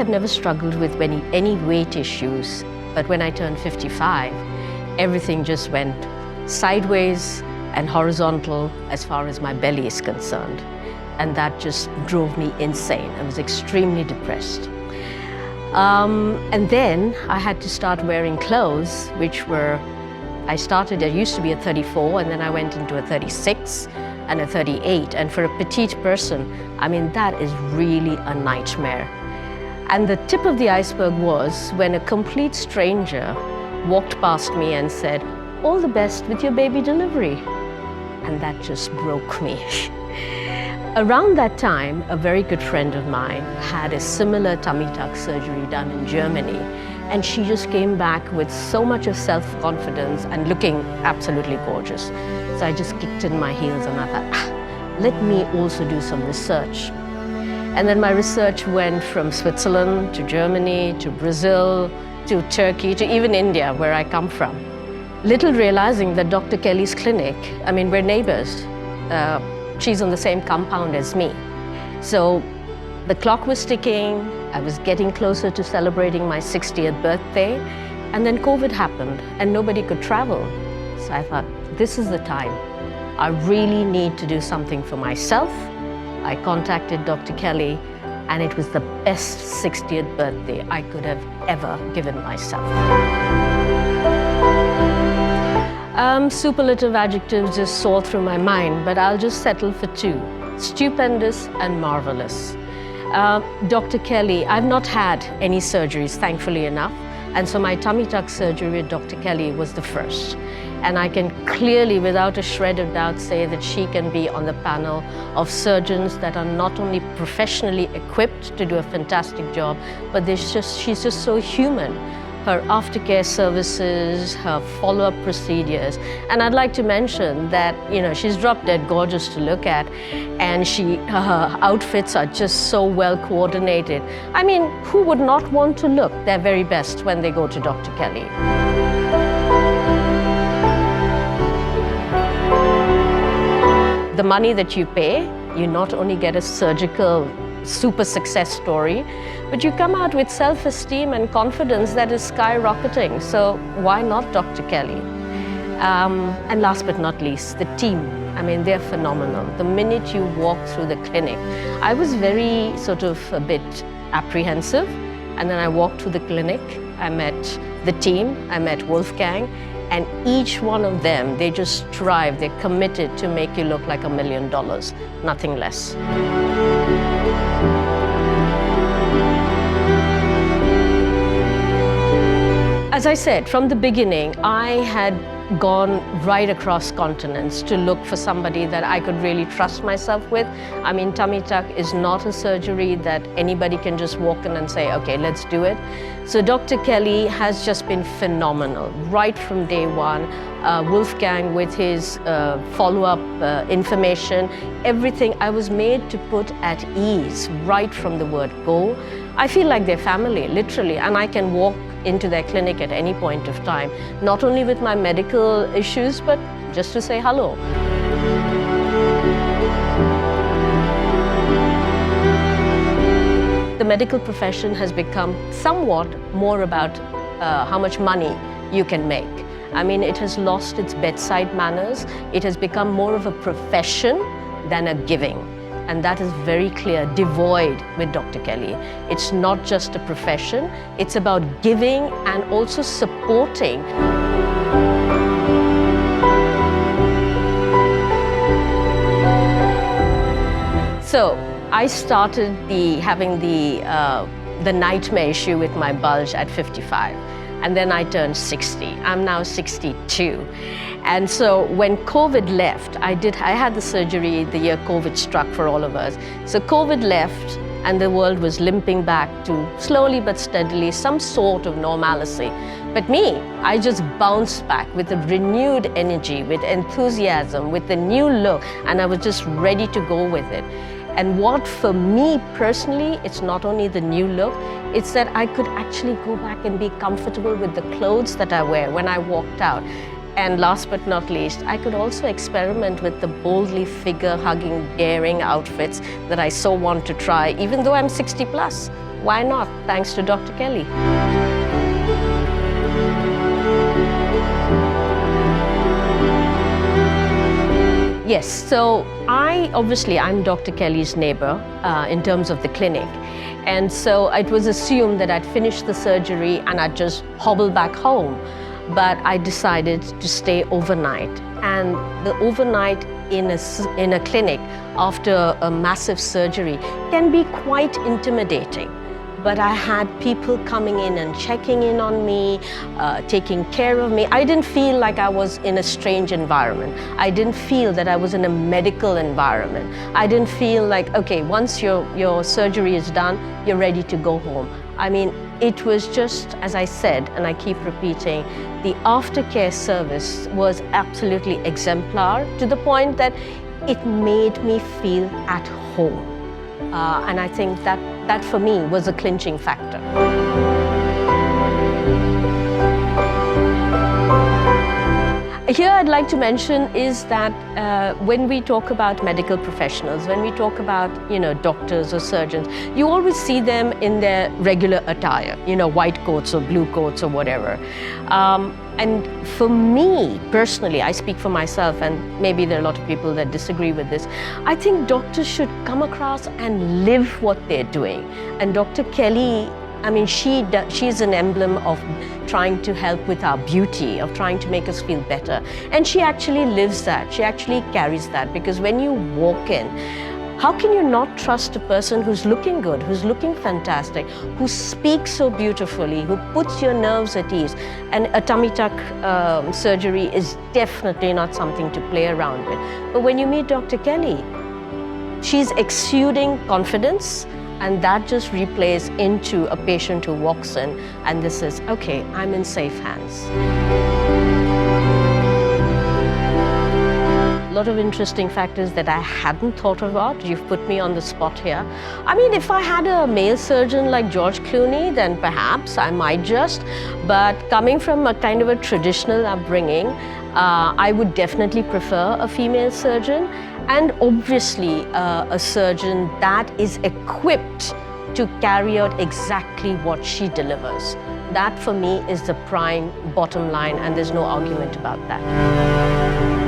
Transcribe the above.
have never struggled with any weight issues, but when I turned 55, everything just went sideways and horizontal as far as my belly is concerned. And that just drove me insane. I was extremely depressed. And then I had to start wearing clothes, I used to be a 34, and then I went into a 36 and a 38. And for a petite person, I mean, that is really a nightmare. And the tip of the iceberg was when a complete stranger walked past me and said, "All the best with your baby delivery." And that just broke me. Around that time, a very good friend of mine had a similar tummy tuck surgery done in Germany. And she just came back with so much of self-confidence and looking absolutely gorgeous. So I just kicked in my heels and I thought, let me also do some research. And then my research went from Switzerland to Germany to Brazil to Turkey to even India, where I come from. Little realizing that Dr. Kelly's clinic, I mean, we're neighbors. She's on the same compound as me. So the clock was ticking. I was getting closer to celebrating my 60th birthday, and then COVID happened and nobody could travel. So I thought, this is the time. I really need to do something for myself. I contacted Dr. Kelly, and it was the best 60th birthday I could have ever given myself. Superlative adjectives just soar through my mind, but I'll just settle for two: stupendous and marvelous. Dr. Kelly, I've not had any surgeries, thankfully enough, and so my tummy tuck surgery with Dr. Kelly was the first. And I can clearly, without a shred of doubt, say that she can be on the panel of surgeons that are not only professionally equipped to do a fantastic job, but she's just so human. Her aftercare services, her follow-up procedures. And I'd like to mention that, she's drop dead gorgeous to look at, and her outfits are just so well coordinated. I mean, who would not want to look their very best when they go to Dr. Kelly? The money that you pay, you not only get a surgical super success story, but you come out with self-esteem and confidence that is skyrocketing. So why not Dr. Kelly? And last but not least, the team. I mean, they're phenomenal. The minute you walk through the clinic, I was very a bit apprehensive. And then I walked through the clinic, I met the team, I met Wolfgang, and each one of them, they just strive, they're committed to make you look like $1 million, nothing less. As I said, from the beginning, I had gone right across continents to look for somebody that I could really trust myself with. I mean, tummy tuck is not a surgery that anybody can just walk in and say, okay, let's do it. So Dr. Kelly has just been phenomenal right from day one. Wolfgang with his follow-up information, everything I was made to put at ease right from the word go. I feel like they're family, literally, and I can walk into their clinic at any point of time, not only with my medical issues, but just to say hello. The medical profession has become somewhat more about how much money you can make. I mean, it has lost its bedside manners. It has become more of a profession than a giving. And that is very clear, devoid with Dr. Kelly. It's not just a profession, it's about giving and also supporting. So I started having the nightmare issue with my bulge at 55. And then I turned 60. I'm now 62. And so when COVID left, I had the surgery the year COVID struck for all of us. So COVID left and the world was limping back to slowly but steadily some sort of normalcy. But me, I just bounced back with a renewed energy, with enthusiasm, with a new look, and I was just ready to go with it. And what for me personally, it's not only the new look, it's that I could actually go back and be comfortable with the clothes that I wear when I walked out. And last but not least, I could also experiment with the boldly figure-hugging, daring outfits that I so want to try, even though I'm 60 plus. why not? Thanks to Dr. Kelly. Yes, so I'm Dr. Kelly's neighbor in terms of the clinic. And so it was assumed that I'd finish the surgery and I'd just hobble back home. But I decided to stay overnight. And the overnight in a clinic after a massive surgery can be quite intimidating. But I had people coming in and checking in on me, taking care of me. I didn't feel like I was in a strange environment. I didn't feel that I was in a medical environment. I didn't feel like, okay, once your surgery is done, you're ready to go home. I mean, it was just, as I said, and I keep repeating, the aftercare service was absolutely exemplar to the point that it made me feel at home. And I think that for me was a clinching factor. Here I'd like to mention is that when we talk about medical professionals, when we talk about doctors or surgeons, you always see them in their regular attire, white coats or blue coats or whatever. And for me personally, I speak for myself, and maybe there are a lot of people that disagree with this, I think doctors should come across and live what they're doing. And Dr. Kelly, I mean, she's an emblem of trying to help with our beauty, of trying to make us feel better. And she actually lives that. She actually carries that, because when you walk in, how can you not trust a person who's looking good, who's looking fantastic, who speaks so beautifully, who puts your nerves at ease? And a tummy tuck surgery is definitely not something to play around with. But when you meet Dr. Kelly, she's exuding confidence, and that just replays into a patient who walks in and this is, okay, I'm in safe hands. A lot of interesting factors that I hadn't thought about. You've put me on the spot here. I mean, if I had a male surgeon like George Clooney, then perhaps I might just. But coming from a kind of a traditional upbringing, I would definitely prefer a female surgeon, and obviously a surgeon that is equipped to carry out exactly what she delivers. That for me is the prime bottom line, and there's no argument about that.